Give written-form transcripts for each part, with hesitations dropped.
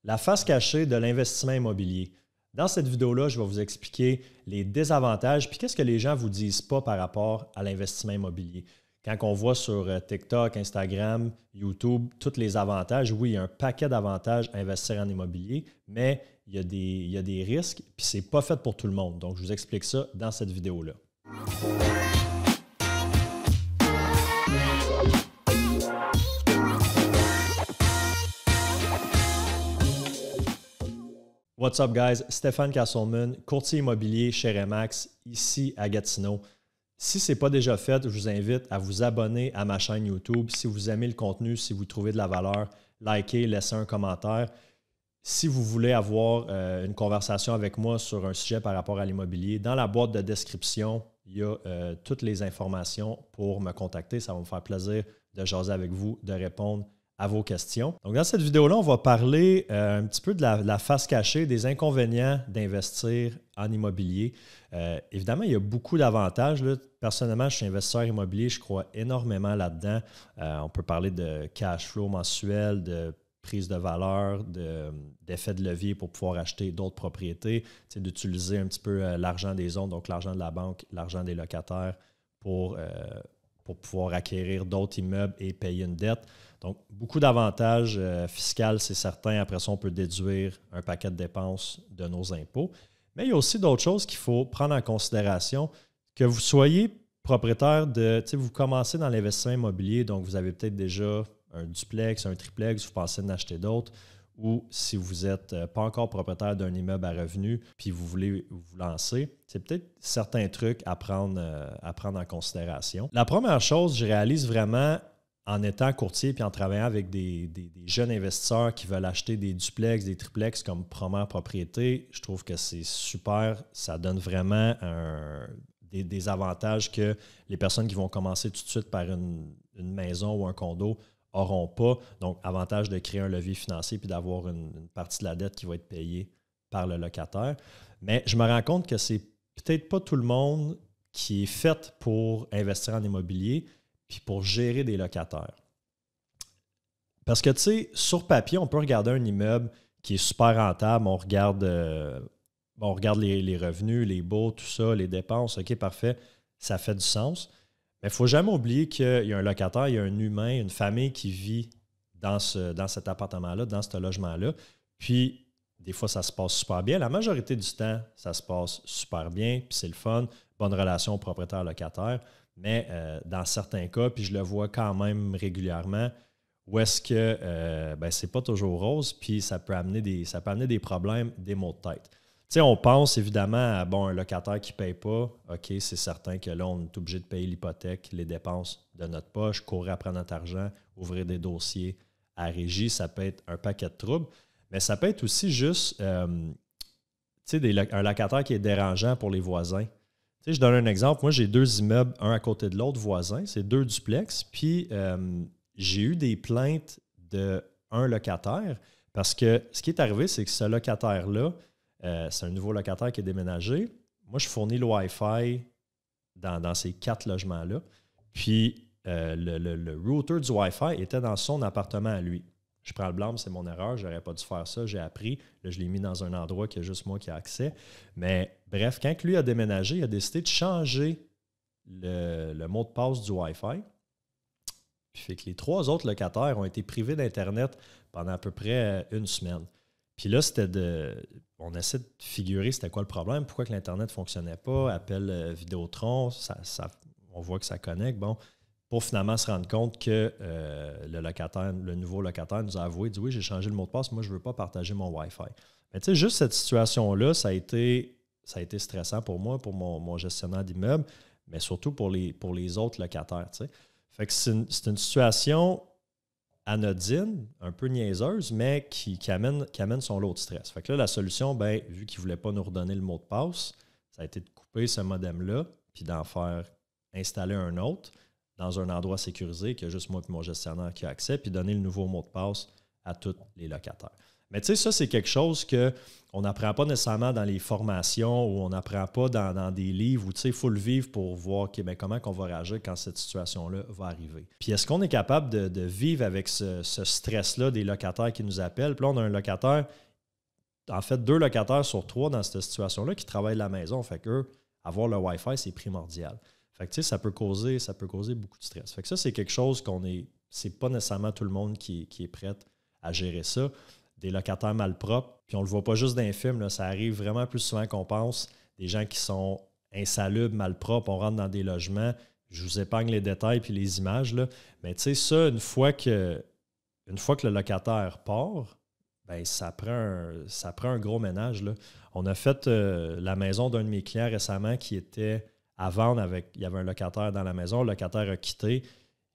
La face cachée de l'investissement immobilier. Dans cette vidéo-là, je vais vous expliquer les désavantages puis qu'est-ce que les gens ne vous disent pas par rapport à l'investissement immobilier. Quand on voit sur TikTok, Instagram, YouTube, tous les avantages, oui, il y a un paquet d'avantages à investir en immobilier, mais il y a des risques puis ce n'est pas fait pour tout le monde. Donc, je vous explique ça dans cette vidéo-là. What's up guys? Stéphane Castleman, courtier immobilier chez Remax, ici à Gatineau. Si ce n'est pas déjà fait, je vous invite à vous abonner à ma chaîne YouTube. Si vous aimez le contenu, si vous trouvez de la valeur, likez, laissez un commentaire. Si vous voulez avoir une conversation avec moi sur un sujet par rapport à l'immobilier, dans la boîte de description, il y a toutes les informations pour me contacter. Ça va me faire plaisir de jaser avec vous, de répondre à vos questions. Donc, dans cette vidéo-là, on va parler un petit peu de la face cachée, des inconvénients d'investir en immobilier. Évidemment, il y a beaucoup d'avantages. Personnellement, je suis investisseur immobilier, je crois énormément là-dedans. On peut parler de cash flow mensuel, de prise de valeur, d'effet de levier pour pouvoir acheter d'autres propriétés, d'utiliser un petit peu l'argent des autres, donc l'argent de la banque, l'argent des locataires pour pouvoir acquérir d'autres immeubles et payer une dette. Donc, beaucoup d'avantages fiscaux, c'est certain. Après ça, on peut déduire un paquet de dépenses de nos impôts. Mais il y a aussi d'autres choses qu'il faut prendre en considération. Que vous soyez propriétaire vous commencez dans l'investissement immobilier, donc vous avez peut-être déjà un duplex, un triplex, vous pensez en acheter d'autres, ou si vous n'êtes pas encore propriétaire d'un immeuble à revenu puis vous voulez vous lancer, c'est peut-être certains trucs à prendre en considération. La première chose, je réalise vraiment en étant courtier puis en travaillant avec des jeunes investisseurs qui veulent acheter des duplex, des triplex comme première propriété, je trouve que c'est super. Ça donne vraiment des avantages que les personnes qui vont commencer tout de suite par une maison ou un condo n'auront pas. Donc, avantage de créer un levier financier puis d'avoir une partie de la dette qui va être payée par le locataire. Mais je me rends compte que c'est peut-être pas tout le monde qui est fait pour investir en immobilier puis pour gérer des locataires. Parce que, tu sais, sur papier, on peut regarder un immeuble qui est super rentable, on regarde les revenus, les baux, tout ça, les dépenses, OK, parfait, ça fait du sens. Mais il ne faut jamais oublier qu'il y a un locataire, il y a un humain, une famille qui vit dans cet appartement-là, dans ce logement-là. Puis, des fois, ça se passe super bien. La majorité du temps, ça se passe super bien, puis c'est le fun, bonne relation propriétaire-locataire. Mais dans certains cas, puis je le vois quand même régulièrement, où est-ce que c'est pas toujours rose, puis ça peut amener des problèmes, des maux de tête. Tu sais, on pense évidemment à un locataire qui ne paye pas. OK, c'est certain que là, on est obligé de payer l'hypothèque, les dépenses de notre poche, courir après notre argent, ouvrir des dossiers à régie. Ça peut être un paquet de troubles. Mais ça peut être aussi juste un locataire qui est dérangeant pour les voisins. Tu sais, je donne un exemple. Moi, j'ai 2 immeubles, un à côté de l'autre voisin. C'est 2 duplex. Puis, j'ai eu des plaintes d'un locataire parce que ce qui est arrivé, c'est que ce locataire-là, c'est un nouveau locataire qui est déménagé. Moi, je fournis le Wi-Fi dans ces 4 logements-là. Puis, le router du Wi-Fi était dans son appartement à lui. Je prends le blâme, c'est mon erreur. Je n'aurais pas dû faire ça. J'ai appris. Là, je l'ai mis dans un endroit qu'il y a juste moi qui ai accès. Mais bref, quand lui a déménagé, il a décidé de changer le mot de passe du Wi-Fi. Puis, fait que les 3 autres locataires ont été privés d'Internet pendant à peu près 1 semaine. Puis là, on essaie de figurer c'était quoi le problème, pourquoi que l'Internet ne fonctionnait pas, appel Vidéotron, on voit que ça connecte. Bon, pour finalement se rendre compte que le nouveau locataire nous a avoué, dit oui, j'ai changé le mot de passe, moi je ne veux pas partager mon Wi-Fi. Mais tu sais, juste cette situation-là, ça a été stressant pour moi, pour mon gestionnaire d'immeuble, mais surtout pour les autres locataires. Tu sais. Fait que c'est une situation anodine, un peu niaiseuse, mais qui amène son lot de stress. Fait que là, la solution, vu qu'il ne voulait pas nous redonner le mot de passe, ça a été de couper ce modem-là, puis d'en faire installer un autre dans un endroit sécurisé, qu'il y a juste moi et mon gestionnaire qui a accès, puis donner le nouveau mot de passe à tous les locataires. Mais tu sais, ça, c'est quelque chose qu'on n'apprend pas nécessairement dans les formations ou on n'apprend pas dans des livres où tu sais, il faut le vivre pour voir okay, bien, comment on va réagir quand cette situation-là va arriver. Puis est-ce qu'on est capable de vivre avec ce stress-là des locataires qui nous appellent? Puis là, on a un locataire, en fait, 2 locataires sur 3 dans cette situation-là qui travaillent de la maison. Fait qu'eux, avoir le Wi-Fi, c'est primordial. Fait que tu sais, ça peut causer beaucoup de stress. Fait que ça, c'est quelque chose c'est pas nécessairement tout le monde qui est prêt à gérer ça. Des locataires malpropres, puis on le voit pas juste dans les films, là, ça arrive vraiment plus souvent qu'on pense. Des gens qui sont insalubres, malpropres, on rentre dans des logements. Je vous épargne les détails puis les images, là. Mais tu sais, ça, une fois que le locataire part, ben ça prend un gros ménage, là. On a fait la maison d'un de mes clients récemment qui était à vendre il y avait un locataire dans la maison. Le locataire a quitté.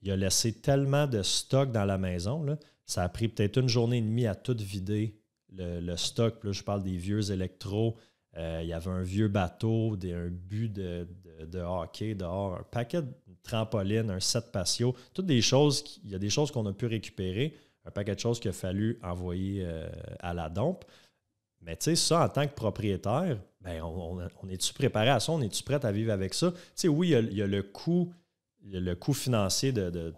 Il a laissé tellement de stock dans la maison, là. Ça a pris peut-être 1 journée et demie à tout vider le stock. Puis là, je parle des vieux électros. Il y avait un vieux bateau, un but de hockey dehors, un paquet de trampolines, un set patio. Toutes des choses, il y a des choses qu'on a pu récupérer, un paquet de choses qu'il a fallu envoyer à la dompe. Mais tu sais, ça, en tant que propriétaire, ben on est-tu préparé à ça? On est-tu prêt à vivre avec ça? Tu sais, oui, il y a le coût financier de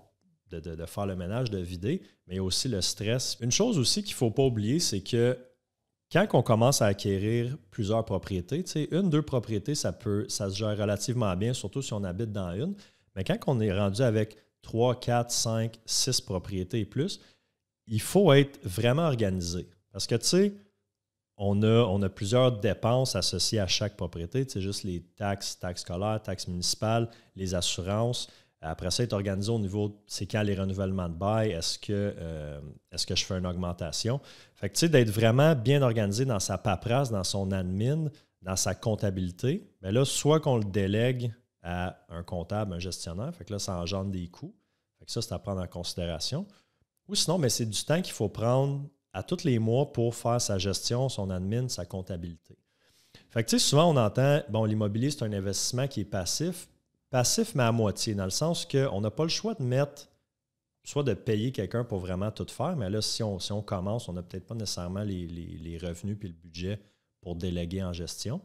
faire le ménage, de vider, mais il y a aussi le stress. Une chose aussi qu'il ne faut pas oublier, c'est que quand on commence à acquérir plusieurs propriétés, tu sais, 1, 2 propriétés, ça se gère relativement bien, surtout si on habite dans une. Mais quand on est rendu avec 3, 4, 5, 6 propriétés et plus, il faut être vraiment organisé. Parce que, tu sais, on a plusieurs dépenses associées à chaque propriété. C'est juste les taxes scolaires, taxes municipales, les assurances. Après ça, être organisé au niveau, c'est quand les renouvellements de bail, est-ce que je fais une augmentation? Fait que, tu sais, d'être vraiment bien organisé dans sa paperasse, dans son admin, dans sa comptabilité, bien là, soit qu'on le délègue à un comptable, un gestionnaire, fait que là, ça engendre des coûts. Fait que ça, c'est à prendre en considération. Ou sinon, bien, c'est du temps qu'il faut prendre à tous les mois pour faire sa gestion, son admin, sa comptabilité. Fait que, tu sais, souvent, on entend, bon, l'immobilier, c'est un investissement qui est passif. Passif, mais à moitié, dans le sens qu'on n'a pas le choix de mettre, soit de payer quelqu'un pour vraiment tout faire, mais là, si on commence, on n'a peut-être pas nécessairement les revenus et le budget pour déléguer en gestion.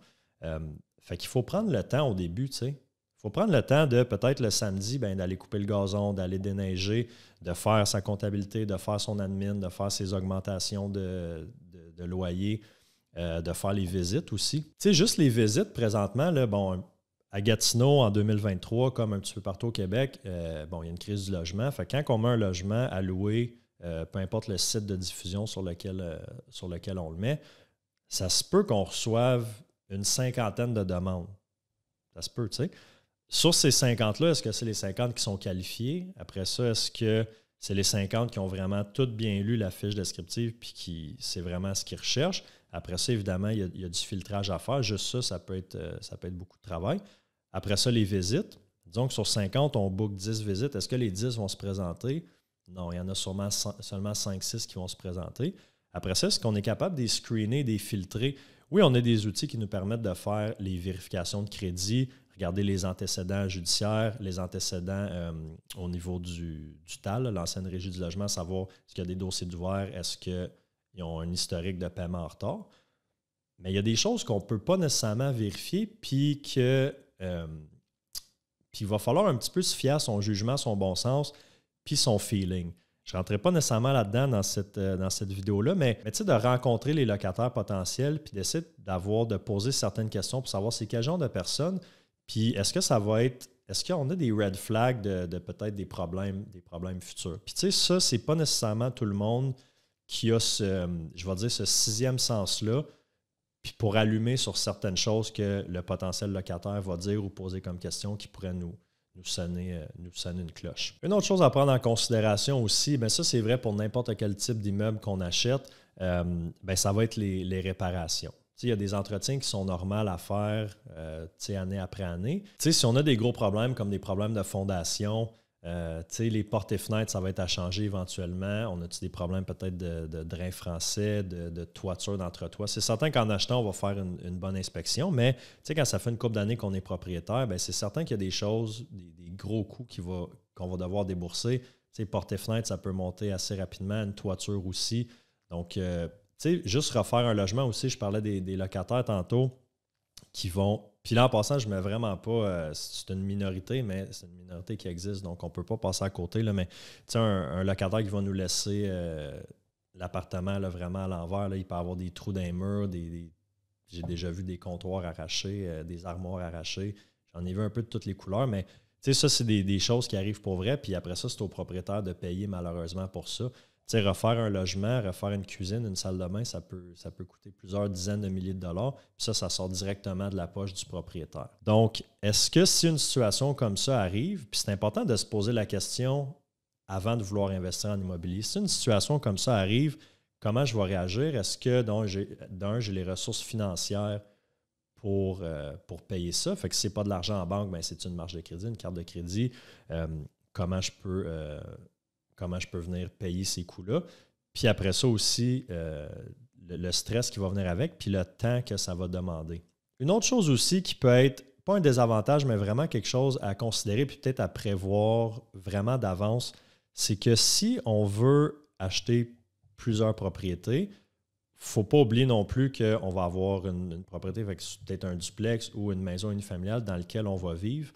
Fait qu'il faut prendre le temps au début, tu sais. Il faut prendre le temps de, peut-être le samedi, bien, d'aller couper le gazon, d'aller déneiger, de faire sa comptabilité, de faire son admin, de faire ses augmentations de loyer, de faire les visites aussi. Tu sais, juste les visites, présentement, là, bon, à Gatineau, en 2023, comme un petit peu partout au Québec, il y a une crise du logement. Fait que quand on met un logement à louer, peu importe le site de diffusion sur lequel on le met, ça se peut qu'on reçoive une 50aine de demandes. Ça se peut, tu sais. Sur ces 50-là, est-ce que c'est les 50 qui sont qualifiés? Après ça, est-ce que c'est les 50 qui ont vraiment tout bien lu la fiche descriptive puis qui c'est vraiment ce qu'ils recherchent? Après ça, évidemment, il y a du filtrage à faire. Juste ça peut être beaucoup de travail. Après ça, les visites. Disons que sur 50, on book 10 visites. Est-ce que les 10 vont se présenter? Non, il y en a seulement 5-6 qui vont se présenter. Après ça, est-ce qu'on est capable de les screener, de les filtrer? Oui, on a des outils qui nous permettent de faire les vérifications de crédit, regarder les antécédents judiciaires, les antécédents au niveau du TAL, l'ancienne régie du logement, savoir est-ce qu'il y a des dossiers d'ouvert, est-ce qu'ils ont un historique de paiement en retard. Mais il y a des choses qu'on ne peut pas nécessairement vérifier, puis il va falloir un petit peu se fier à son jugement, son bon sens, puis son feeling. Je ne rentrerai pas nécessairement là-dedans dans cette vidéo-là, mais tu sais, de rencontrer les locataires potentiels, puis d'essayer de poser certaines questions pour savoir c'est quel genre de personne, puis est-ce qu'on a des red flags de peut-être des problèmes futurs. Puis tu sais, ça, c'est pas nécessairement tout le monde qui a ce 6e sens-là, puis pour allumer sur certaines choses que le potentiel locataire va dire ou poser comme question qui pourrait nous sonner une cloche. Une autre chose à prendre en considération aussi, bien ça c'est vrai pour n'importe quel type d'immeuble qu'on achète, ça va être les réparations. Il y a des entretiens qui sont normaux à faire année après année. Si on a des gros problèmes comme des problèmes de fondation, les portes et fenêtres, ça va être à changer éventuellement. On a-tu des problèmes peut-être de drain français, de toiture d'entretoit? C'est certain qu'en achetant, on va faire une bonne inspection, mais quand ça fait une couple d'années qu'on est propriétaire, c'est certain qu'il y a des choses, des gros coûts qu'on va devoir débourser. Portes et fenêtres, ça peut monter assez rapidement, une toiture aussi. Donc, sais, juste refaire un logement aussi, je parlais des locataires tantôt qui vont... Puis là, en passant, je ne mets vraiment pas... c'est une minorité, mais c'est une minorité qui existe, donc on ne peut pas passer à côté. Là, mais tu sais, un locataire qui va nous laisser l'appartement là, vraiment à l'envers, là, il peut avoir des trous dans les murs, j'ai déjà vu des comptoirs arrachés, des armoires arrachées. J'en ai vu un peu de toutes les couleurs, mais tu sais, ça, c'est des choses qui arrivent pour vrai. Puis après ça, c'est au propriétaire de payer malheureusement pour ça. Tu sais, refaire un logement, refaire une cuisine, une salle de bain, ça peut coûter plusieurs dizaines de milliers de dollars. Puis ça sort directement de la poche du propriétaire. Donc, est-ce que si une situation comme ça arrive, puis c'est important de se poser la question avant de vouloir investir en immobilier, si une situation comme ça arrive, comment je vais réagir? Est-ce que, j'ai les ressources financières pour payer ça? Fait que si ce n'est pas de l'argent en banque, bien, c'est une marge de crédit, une carte de crédit. Comment je peux venir payer ces coûts-là? Puis après ça aussi, le stress qui va venir avec, puis le temps que ça va demander. Une autre chose aussi qui peut être, pas un désavantage, mais vraiment quelque chose à considérer, puis peut-être à prévoir vraiment d'avance, c'est que si on veut acheter plusieurs propriétés, il ne faut pas oublier non plus qu'on va avoir une propriété, peut-être un duplex ou une maison unifamiliale dans laquelle on va vivre.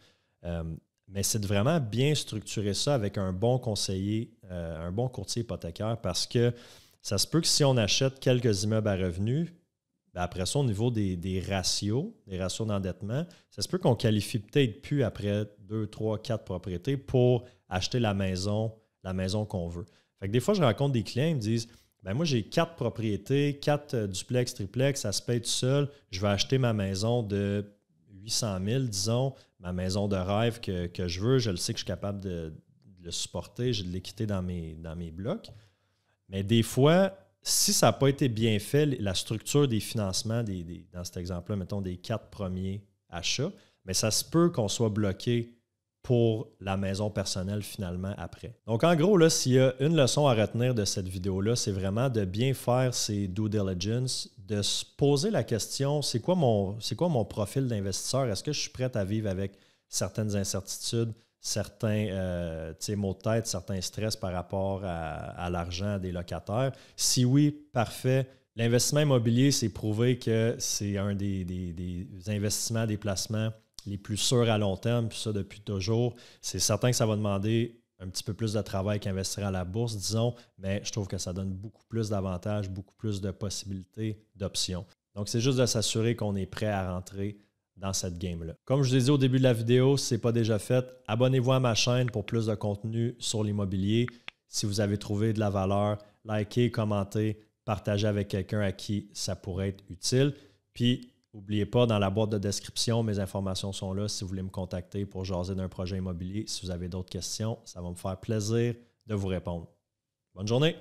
Mais c'est de vraiment bien structurer ça avec un bon conseiller, un bon courtier hypothécaire, parce que ça se peut que si on achète quelques immeubles à revenus, bien après ça, au niveau des ratios d'endettement, ça se peut qu'on qualifie peut-être plus après 2, 3, 4 propriétés pour acheter la maison qu'on veut. Fait que des fois, je rencontre des clients, ils me disent ben moi, j'ai 4 propriétés, 4 duplex, triplex, ça se paye tout seul. Je vais acheter ma maison de 800 000, disons, ma maison de rêve que je veux. Je le sais que je suis capable de le supporter. J'ai de l'équité dans mes blocs. Mais des fois, si ça n'a pas été bien fait, la structure des financements, dans cet exemple-là, mettons des 4 premiers achats, mais ça se peut qu'on soit bloqué pour la maison personnelle finalement après. Donc en gros, là, s'il y a une leçon à retenir de cette vidéo-là, c'est vraiment de bien faire ses due diligence, de se poser la question, c'est quoi mon profil d'investisseur? Est-ce que je suis prêt à vivre avec certaines incertitudes, certains maux de tête, certains stress par rapport à l'argent des locataires? Si oui, parfait. L'investissement immobilier, c'est prouvé que c'est un des investissements, des placements les plus sûrs à long terme, puis ça depuis toujours. C'est certain que ça va demander un petit peu plus de travail qu'investir à la bourse, disons, mais je trouve que ça donne beaucoup plus d'avantages, beaucoup plus de possibilités, d'options. Donc, c'est juste de s'assurer qu'on est prêt à rentrer dans cette game-là. Comme je vous ai dit au début de la vidéo, si ce n'est pas déjà fait, abonnez-vous à ma chaîne pour plus de contenu sur l'immobilier. Si vous avez trouvé de la valeur, likez, commentez, partagez avec quelqu'un à qui ça pourrait être utile. Puis, n'oubliez pas, dans la boîte de description, mes informations sont là si vous voulez me contacter pour jaser d'un projet immobilier. Si vous avez d'autres questions, ça va me faire plaisir de vous répondre. Bonne journée!